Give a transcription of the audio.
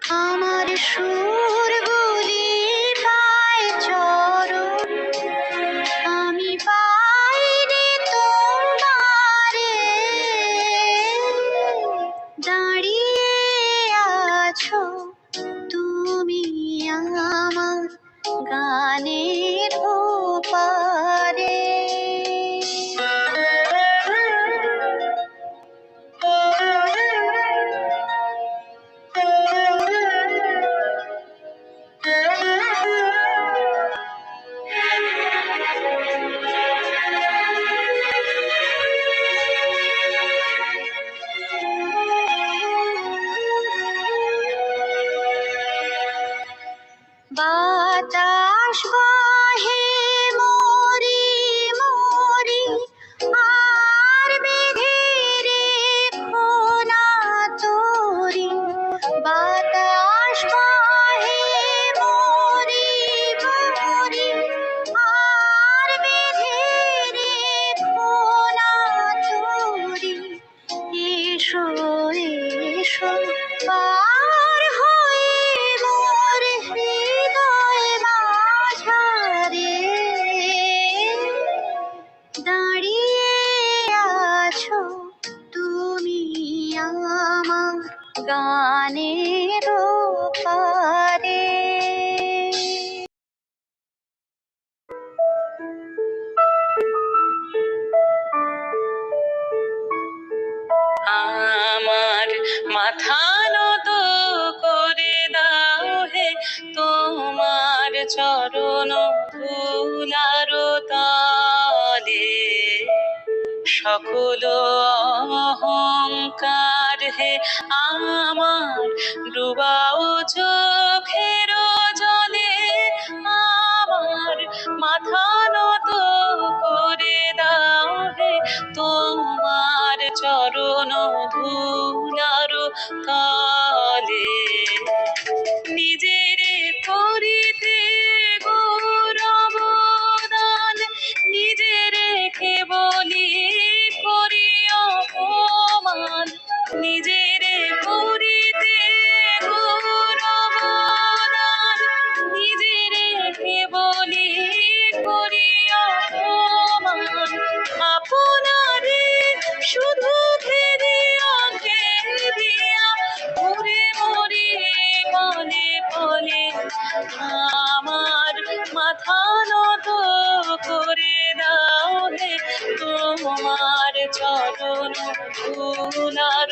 আমার সুরগুলি পায় চরণ, আমি পাই রে তোমারে। দাঁড়িয়ে আছো তুমি আমার গানের ওপারে। বাতাস বহে মরি মরি, আর বেঁধে রেখো না তোরি। বাতাস বহে মরি মরি, আর বেঁধে রেখো না তোরি। এসো এসো পার হয়ে মোর হৃদয় মাঝারে। দাঁড়িয়ে আছো তুমি আমার গানের ওপারে। আমার মাথা নত করে দাও হে তোমার চরণ ধুলার তলে। সকল অহংকার হে আমার ডুবাও চোখের জলে। আমার মাথা নত করে দাও হে তোমার চরণ ধুলার তলে। নিজের করিতে গৌরবদান, নিজের কেবলি করি অপমান। নিজের করিতে গৌরবদান, নিজের কেবলি করি অপমান। আপনারে শুধু খেদিয়া খেদিয়া ঘুরে মরি পলে পলে। আমার মাথা নত করে দাও হে তোমার চরণ ধুলার